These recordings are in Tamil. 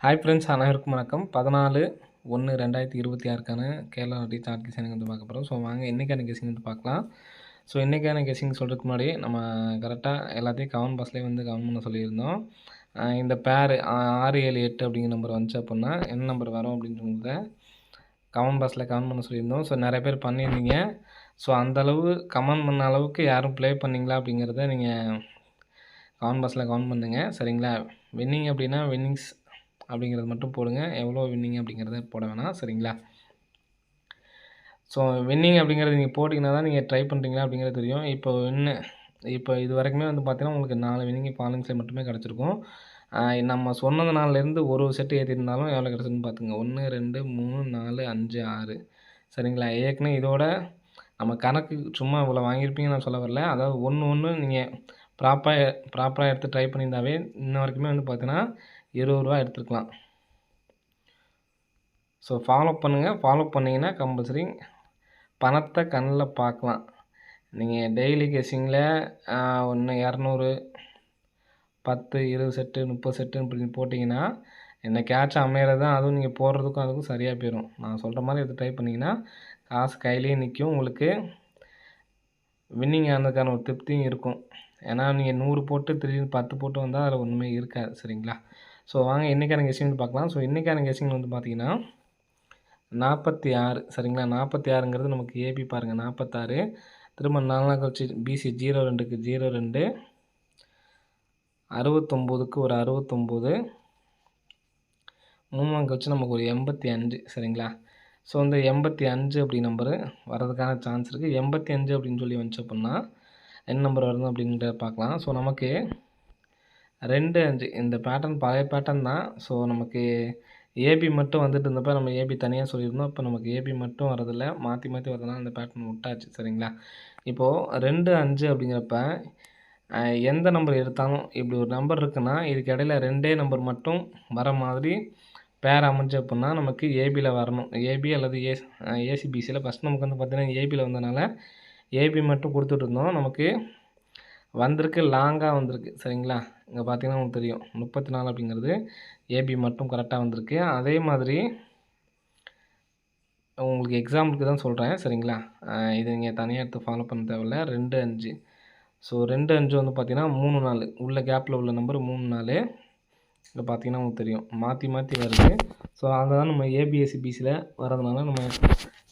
ஹாய் ஃப்ரெண்ட்ஸ், அனைவருக்கும் வணக்கம். 14/1/2026க்கான கேரளா நாட்டி சார்ட் கெஸ்ஸிங் வந்து பார்க்க போகிறோம். ஸோ வாங்க இன்றைக்கான கெஸ்ஸிங் வந்து பார்க்கலாம். ஸோ இன்றைக்கான கெஸ்ஸிங் சொல்கிறதுக்கு முன்னாடி நம்ம கரெக்டாக எல்லாத்தையும் கமெண்ட் பாக்ஸ்லேயே வந்து கமெண்ட் பண்ண சொல்லியிருந்தோம். இந்த பேர் 6, 7, 8 அப்படிங்கிற நம்பர் வந்துச்சு அப்படின்னா என்ன நம்பர் வரும் அப்படின்றத கமெண்ட் பாக்ஸில் கமெண்ட் பண்ண சொல்லியிருந்தோம். ஸோ நிறைய பேர் பண்ணியிருந்தீங்க. ஸோ அந்தளவு கமெண்ட் பண்ண அளவுக்கு யாரும் ப்ளே பண்ணிங்களா அப்படிங்கிறத நீங்கள் கமெண்ட் பாக்ஸில் கமெண்ட் பண்ணுங்கள், சரிங்களா? வின்னிங் அப்படின்னா வின்னிங்ஸ் அப்படிங்கிறது மட்டும் போடுங்க, எவ்வளோ வின்னிங் அப்படிங்கிறத போட வேணாம், சரிங்களா? ஸோ வின்னிங் அப்படிங்கிறது நீங்கள் போட்டிங்கன்னா தான் நீங்கள் ட்ரை பண்ணுறீங்களா அப்படிங்கிறது தெரியும். இப்போ இது வரைக்குமே வந்து பார்த்தீங்கன்னா உங்களுக்கு 4 வின்னிங் ஃபாலோயிங்ஸில் மட்டுமே கிடச்சிருக்கும். நம்ம சொன்னது நாள்லேருந்து ஒரு செட்டு ஏற்றிருந்தாலும் எவ்வளோ கிடச்சிதுன்னு பார்த்துங்க. 1, 2, 3, 4, 5, 6 சரிங்களா? ஏற்கனவே இதோட நம்ம கணக்கு சும்மா இவ்வளோ வாங்கியிருப்பீங்கன்னு நான் சொல்ல வரல. அதாவது ஒன்று நீங்கள் ப்ராப்பராக எடுத்து ட்ரை பண்ணியிருந்தாவே இன்ன வரைக்குமே வந்து பார்த்தீங்கன்னா ரூ. 20 எடுத்துருக்கலாம். ஸோ ஃபாலோ பண்ணுங்கள். ஃபாலோ பண்ணிங்கன்னா கம்பல்சரி பணத்தை கண்ணில் பார்க்கலாம். நீங்கள் டெய்லி கெஸ்ஸிங்கில் 1 200 10 20 செட்டு 30 செட்டு இப்படி போட்டிங்கன்னா என்னைக்காச்சும் அமையிறது தான். அதுவும் நீங்கள் போடுறதுக்கும் அதுக்கும் சரியாக போயிடும். நான் சொல்கிற மாதிரி எடுத்து ட்ரை பண்ணிங்கன்னா காசு கையிலேயே நிற்கும். உங்களுக்கு வின்னிங் ஆனதுக்கான ஒரு திருப்தியும் இருக்கும். ஏன்னா நீங்கள் 100 போட்டு திடீர்னு 10 போட்டு வந்தால் அதில் ஒன்றுமே இருக்காது, சரிங்களா? ஸோ வாங்க இன்றைக்கான கெஸ்ஸிங் பார்க்கலாம். ஸோ இன்றைக்கான கெஸ்ஸிங் வந்து பார்த்தீங்கன்னா 46 சரிங்களா? 46ங்கிறது நமக்கு ஏபி பாருங்கள் 46. திரும்ப 4 நாள் கழிச்சு பிசி 02க்கு 02, 69க்கு ஒரு 69, 3 நாள் கழிச்சு நமக்கு ஒரு 85 சரிங்களா? ஸோ இந்த 85 அப்படி நம்பரு வர்றதுக்கான சான்ஸ் இருக்குது. 85 அப்படின்னு சொல்லி வந்துச்சு அப்படின்னா என்ன நம்பர் வருது அப்படின்றத பார்க்கலாம். ஸோ நமக்கு 2, 5 இந்த பேட்டர்ன் பழைய பேட்டர்ன் தான். ஸோ நமக்கு ஏபி மட்டும் வந்துட்டு இருந்தப்போ நம்ம ஏபி தனியாக சொல்லியிருந்தோம். இப்போ நமக்கு ஏபி மட்டும் வரதில்லை, மாற்றி வரதுனால அந்த பேட்டர்ன் விட்டாச்சு, சரிங்களா? இப்போது 2, 5 அப்படிங்கிறப்ப எந்த நம்பர் எடுத்தாலும் இப்படி ஒரு நம்பர் இருக்குன்னா இதுக்கு இடையில 2 நம்பர் மட்டும் வர மாதிரி பேர் அமைஞ்சு அப்படின்னா நமக்கு ஏபியில் வரணும். ஏபி அல்லது ஏசிபிசியில் ஃபஸ்ட் நமக்கு வந்து பார்த்திங்கன்னா ஏபியில் வந்ததுனால ஏபி மட்டும் கொடுத்துட்டு இருந்தோம். நமக்கு வந்திருக்கு, லாங்காக வந்திருக்கு, சரிங்களா? இங்கே பார்த்தீங்கன்னா உங்களுக்கு தெரியும் 34 அப்படிங்கிறது ஏபி மட்டும் கரெக்டாக வந்திருக்கு. அதே மாதிரி உங்களுக்கு எக்ஸாம்பிளுக்கு தான் சொல்கிறேன், சரிங்களா? இது நீங்கள் தனியாக எடுத்து ஃபாலோ பண்ண தேவையில்ல. 2, 5 ஸோ 2, 5 வந்து பார்த்தீங்கன்னா 3 4 உள்ள கேப்பில் உள்ள நம்பர் 3 4 இங்கே பார்த்தீங்கன்னா உங்களுக்கு தெரியும் மாற்றி வருது. ஸோ அதுதான் நம்ம ஏபிஎஸ்சிபிசியில் வரதுனால நம்ம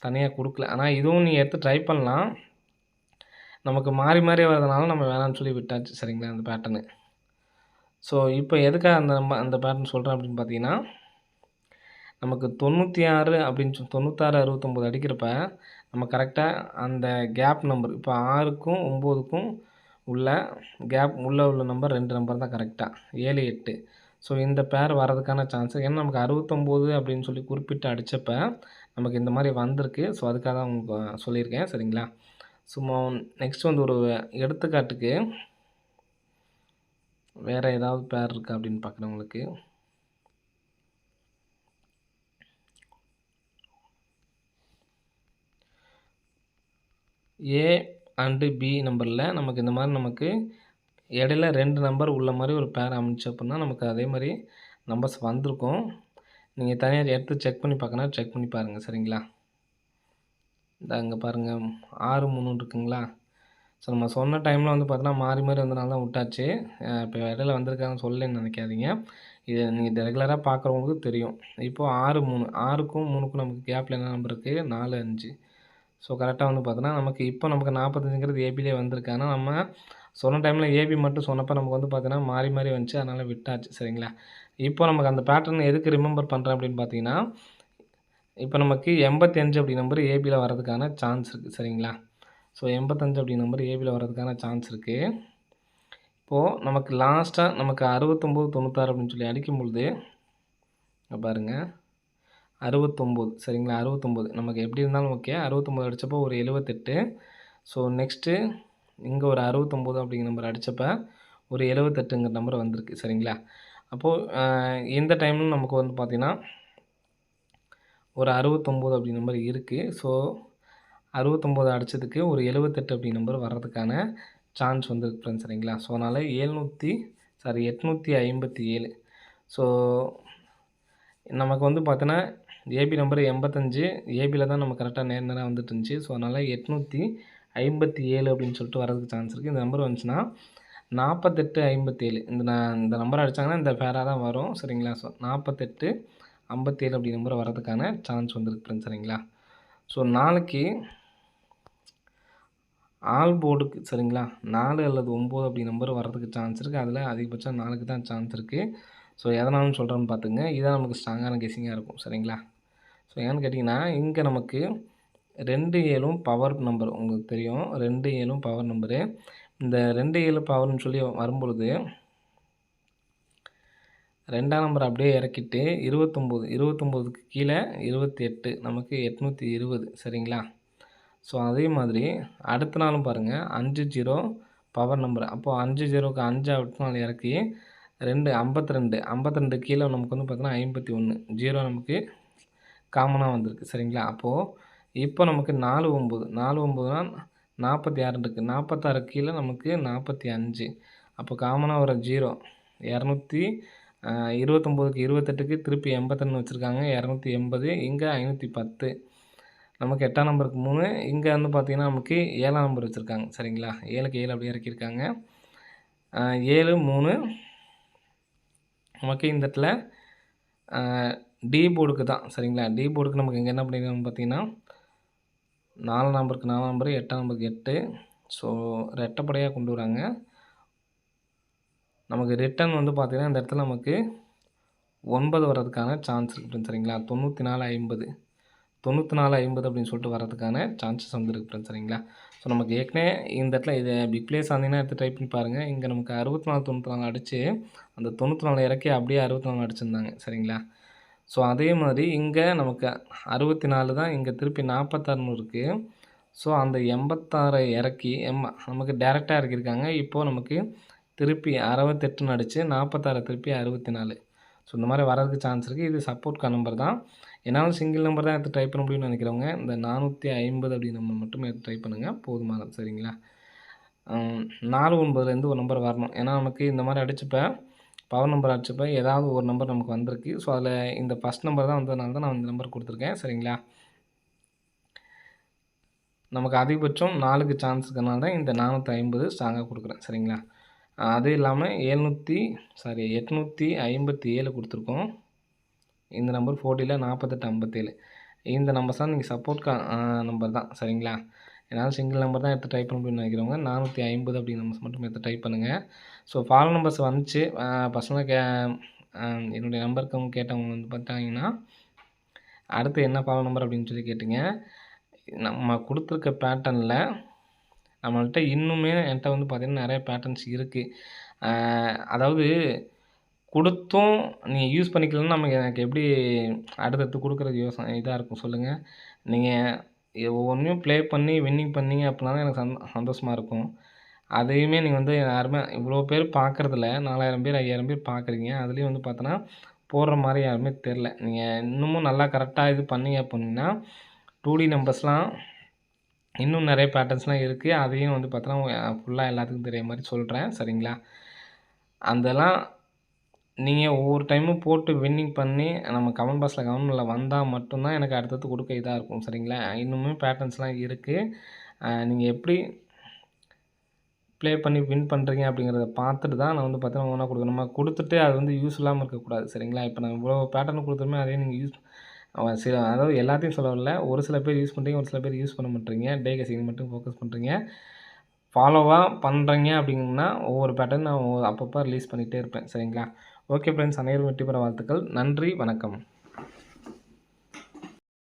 தனியாக கொடுக்கல. ஆனால் இதுவும் நீங்கள் எடுத்து ட்ரை பண்ணலாம். நமக்கு மாறி வரதுனால நம்ம வேணாம்னு சொல்லி விட்டாச்சு, சரிங்களா? அந்த பேட்டர்னு. ஸோ இப்போ எதுக்காக அந்த பேட்டர்ன் சொல்கிறேன் அப்படின்னு பார்த்தீங்கன்னா நமக்கு 96 அப்படின்னு 96 69 அடிக்கிறப்ப நம்ம கரெக்டாக அந்த கேப் நம்பர் இப்போ 6க்கும் 9க்கும் உள்ள கேப் உள்ள நம்பர் 2 நம்பர் தான் கரெக்டாக 7 8. ஸோ இந்த பேர் வரதுக்கான சான்ஸ் ஏன்னா நமக்கு 69 அப்படின்னு சொல்லி குறிப்பிட்டு அடித்தப்ப நமக்கு இந்த மாதிரி வந்திருக்கு. ஸோ அதுக்காக தான் உங்களுக்கு சொல்லியிருக்கேன், சரிங்களா? சும்மா நெக்ஸ்ட் வந்து ஒரு எடுத்துக்காட்டுக்கு வேறு ஏதாவது பேர் இருக்கா அப்படின்னு பார்க்குறவங்களுக்கு ஏ அண்டு பி நம்பரில் நமக்கு இந்த மாதிரி நமக்கு இடையில 2 நம்பர் உள்ள மாதிரி ஒரு பேர் அமைச்சு அப்படின்னா நமக்கு அதே மாதிரி நம்பர்ஸ் வந்திருக்கும். நீங்கள் தனியாக எடுத்து செக் பண்ணி பார்க்கணும், செக் பண்ணி பாருங்கள், சரிங்களா? இந்த அங்கே பாருங்கள் 6 3 இருக்குங்களா? ஸோ நம்ம சொன்ன டைமில் வந்து பார்த்தோன்னா மாறி வந்தனால தான் விட்டாச்சு. இப்போ இடையில வந்திருக்காங்கன்னு சொல்லலைன்னு நினைக்காதீங்க. இது நீங்கள் ரெகுலராக பார்க்குறவங்களுக்கு தெரியும். இப்போது 6 3 6க்கும் 3க்கும் நமக்கு கேப்பில் என்ன நம்பர் இருக்குது? 4 5. ஸோ கரெக்டாக வந்து பார்த்தோன்னா நமக்கு இப்போ நமக்கு 45ங்கிறது ஏபிலே வந்திருக்கு. ஆனால் நம்ம சொன்ன டைமில் ஏபி மட்டும் சொன்னப்போ நமக்கு வந்து பார்த்தீங்கன்னா மாறி வந்துச்சு, அதனால் விட்டாச்சு, சரிங்களா? இப்போ நமக்கு அந்த பேட்டர்ன் எதுக்கு ரிமெம்பர் பண்ணுறேன் அப்படின்னு பார்த்தீங்கன்னா இப்போ நமக்கு 85 அப்படி நம்பர் ஏபியில் வரதுக்கான சான்ஸ் இருக்குது, சரிங்களா? ஸோ 85 அப்படி நம்பர் ஏபியில் வரதுக்கான சான்ஸ் இருக்குது. இப்போது நமக்கு லாஸ்ட்டாக நமக்கு 69 96 அப்படின்னு சொல்லி அடிக்கும்பொழுது பாருங்கள் 69 சரிங்களா? 69 நமக்கு எப்படி இருந்தாலும் ஓகே. 69 அடித்தப்போ ஒரு 78. ஸோ நெக்ஸ்ட்டு இங்கே ஒரு 69 அப்படிங்கிற நம்பர் அடித்தப்ப ஒரு 78ங்கிற நம்பர் வந்திருக்கு, சரிங்களா? அப்போது இந்த டைம்லும் நமக்கு வந்து பார்த்திங்கன்னா ஒரு 69 அப்படி நம்பர் இருக்குது. ஸோ 69 அடித்ததுக்கு ஒரு 78 அப்படி நம்பர் வர்றதுக்கான சான்ஸ் வந்துருக்கு ஃப்ரெண்ட்ஸ், சரிங்களா? ஸோ அதனால் 857. ஸோ நமக்கு வந்து பார்த்தீங்கன்னா, ஏபி நம்பர் 85 ஏபில தான் நம்ம கரெக்ட்டா நேரா வந்துட்டு இருந்துச்சு. ஸோ, அதனால 857 அப்படின்னு சொல்லிட்டு வரதுக்கு சான்ஸ் இருக்கு. இந்த நம்பர் வந்துச்சுன்னா 4857 இந்த நம்பர் அடிச்சாங்கன்னா இந்த பேரா தான் வரும். சரிங்களா? ஸோ, 4857 அப்படி நம்பர் வரதுக்கான சான்ஸ் வந்திருக்கு ஃப்ரெண்ட்ஸ். சரிங்களா? ஸோ, நாளைக்கு ஆல் போர்டுக்கு சரிங்களா 4 அல்லது 9 அப்படி நம்பர் வரதுக்கு சான்ஸ் இருக்குது. அதில் அதிகபட்சம் 4க்கு தான் சான்ஸ் இருக்குது. ஸோ, எதனாலன்னு சொல்கிறேன்னு பார்த்துங்க. இதான் நமக்கு ஸ்ட்ராங்கான கெஸ்ஸிங்காக இருக்கும். சரிங்களா? ஸோ, ஏன்னு கேட்டிங்கன்னா, இங்கே நமக்கு 27ம் பவர் நம்பர் உங்களுக்கு தெரியும். 27ம் பவர் நம்பரு. இந்த 27 பவர்னு சொல்லி வரும்பொழுது 2ஆம் நம்பர் அப்படியே இறக்கிட்டு 29க்கு கீழே 28 நமக்கு 820 சரிங்களா? ஸோ, அதே மாதிரி அடுத்த நாளும் பாருங்கள் 50 பவர் நம்பர். அப்போது 50க்கு 5 அடுத்த நாள் இறக்கி 52 கீழே நமக்கு வந்து பார்த்தீங்கன்னா 51 0 நமக்கு காமனாக வந்திருக்கு. சரிங்களா? அப்போது இப்போ நமக்கு 49னா 46 இருக்குது. 46 கீழே நமக்கு 45. அப்போ காமனாக வர 0 229க்கு 28க்கு திருப்பி 81 வச்சுருக்காங்க. 280 இங்கே 510 நமக்கு 8ஆம் நம்பருக்கு 3 இங்கே வந்து பார்த்திங்கன்னா நமக்கு 7ஆம் நம்பர் வச்சுருக்காங்க. சரிங்களா? 7க்கு 7 அப்படியே இறக்கியிருக்காங்க. 7 3 நமக்கு இந்த இடத்துல டி போர்டுக்கு தான். சரிங்களா? டி போர்டுக்கு நமக்கு இங்கே என்ன பண்ணியிருக்காங்க பார்த்தீங்கன்னா 4 நம்பருக்கு 4 நம்பர் 8ஆம் நம்பருக்கு 8. ஸோ, ரெட்டைப்படையாக கொண்டு வராங்க. நமக்கு ரிட்டர்ன் வந்து பார்த்திங்கன்னா இந்த இடத்துல நமக்கு 9 வர்றதுக்கான சான்ஸ் இருக்குது. சரிங்களா? 9450 அப்படின்னு சொல்லிட்டு வரதுக்கான சான்சஸ் வந்துருக்கு ஃப்ரெண்ட்ஸ். சரிங்களா? ஸோ, நமக்கு ஏற்கனவே இந்த இடத்துல இது பிக் பிளேஸ் ஆனீங்கன்னா எடுத்து ட்ரை பண்ணி பாருங்கள். இங்கே நமக்கு 64 94 அடித்து அந்த 94 இறக்கி அப்படியே 64 அடிச்சிருந்தாங்க. சரிங்களா? ஸோ, அதே மாதிரி இங்கே நமக்கு 64 தான் இங்கே திருப்பி 46ன்னு இருக்குது. ஸோ, அந்த 86 இறக்கி நமக்கு டேரெக்டாக இறக்கியிருக்காங்க. இப்போது நமக்கு திருப்பி 68ன்னு அடித்து 46 திருப்பி 64. ஸோ, இந்த மாதிரி வரதுக்கு சான்ஸ் இருக்குது. இது சப்போர்ட்கான நம்பர் தான். என்னால் சிங்கிள் நம்பர் தான் எடுத்து ட்ரை பண்ண முடியும்னு நினைக்கிறவங்க இந்த 450 அப்படி நம்பர் மட்டும் எடுத்து ட்ரை பண்ணுங்கள். போதுமானது. சரிங்களா? 49லேருந்து ஒரு நம்பர் வரணும். ஏன்னா நமக்கு இந்த மாதிரி அடிச்சப்ப பவர் நம்பர் அடிச்சப்ப ஏதாவது ஒரு நம்பர் நமக்கு வந்திருக்கு. ஸோ, அதில் இந்த ஃபஸ்ட் நம்பர் தான் வந்ததுனால தான் நான் இந்த நம்பர் கொடுத்துருக்கேன். சரிங்களா? நமக்கு அதிகபட்சம் 4க்கு சான்ஸ் இருக்கிறனால தான் இந்த 450 ஸ்ட்ராங்காக கொடுக்குறேன். சரிங்களா? அது இல்லாமல் 857 கொடுத்துருக்கோம். இந்த நம்பர் 40ல் 4857 இந்த நம்பர்ஸ் தான் நீங்கள் சப்போர்ட்கா நம்பர் தான். சரிங்களா? என்னால் சிங்கிள் நம்பர் தான் எடுத்து ட்ரை பண்ண முடியும்னு நினைக்கிறவங்க 450 அப்படி நம்பர்ஸ் மட்டும் எடுத்து ட்ரை பண்ணுங்கள். ஸோ, ஃபாலோ நம்பர்ஸ் வந்துச்சு. பர்சனலாக என்னுடைய நம்பருக்கு அவங்க கேட்டவங்க வந்து பார்த்தாங்கன்னா அடுத்து என்ன ஃபாலோ நம்பர் அப்படின்னு சொல்லி கேட்டிங்க. நம்ம கொடுத்துருக்க பேட்டர்னில் நம்மள்ட்ட இன்னுமே என்கிட்ட வந்து பார்த்திங்கன்னா நிறைய பேட்டர்ன்ஸ் இருக்குது. அதாவது கொடுத்தும் நீங்கள் யூஸ் பண்ணிக்கலன்னா எனக்கு எப்படி அடுத்தடுத்து கொடுக்குறது இதாக இருக்கும் சொல்லுங்கள். நீங்கள் ஒவ்வொன்றையும் ப்ளே பண்ணி வின்னிங் பண்ணீங்க அப்படின்னா தான் எனக்கு சந்தோஷமாக இருக்கும். அதையுமே நீங்கள் வந்து யாருமே இவ்வளோ பேர் பார்க்குறதில்ல. 4000 பேர் 5000 பேர் பார்க்குறீங்க. அதுலேயும் வந்து பார்த்தோன்னா போடுற மாதிரி யாருமே தெரில. நீங்கள் இன்னமும் நல்லா கரெக்டாக இது பண்ணீங்க அப்படின்னா 2D நம்பர்ஸ்லாம் இன்னும் நிறைய பேட்டர்ன்ஸ்லாம் இருக்குது. அதையும் வந்து பார்த்தோன்னா ஃபுல்லாக எல்லாத்துக்கும் தெரியிற மாதிரி சொல்கிறேன். சரிங்களா? அதெல்லாம் நீங்கள் ஒவ்வொரு டைமும் போட்டு வின்னிங் பண்ணி நம்ம கமெண்ட் பாக்ஸில் வந்தால் மட்டும்தான் எனக்கு அடுத்தடுத்து கொடுக்க இதாக இருக்கும். சரிங்களா? இன்னுமே பேட்டர்ன்ஸ்லாம் இருக்குது. நீங்கள் எப்படி ப்ளே பண்ணி வின் பண்ணுறீங்க அப்படிங்கிறத பார்த்துட்டு தான் நான் வந்து பார்த்தீங்கன்னா ஒவ்வொன்றா கொடுக்கணும். நம்ம கொடுத்துட்டு அது வந்து யூஸ் இல்லாமல் இருக்கக்கூடாது. சரிங்களா? இப்போ நான் இவ்வளோ பேட்டர்ன் கொடுத்துருமே அதே நீங்கள் யூஸ் அதாவது எல்லாத்தையும் சொல்ல வரல. ஒரு சில பேர் யூஸ் பண்ணுறீங்க, ஒரு சில பேர் யூஸ் பண்ண மாட்டேறீங்க. டே கெஸ்ஸிங் மட்டும் ஃபோக்கஸ் பண்ணுறீங்க. ஃபாலோவாக பண்ணுறீங்க அப்படிங்கன்னா ஒவ்வொரு பேட்டர்ன் நான் அப்பப்போ ரிலீஸ் பண்ணிகிட்டே இருப்பேன். சரிங்களா? ஓகே ஃப்ரெண்ட்ஸ், அனைவரும் வெற்றி பெற வாழ்த்துக்கள். நன்றி, வணக்கம்.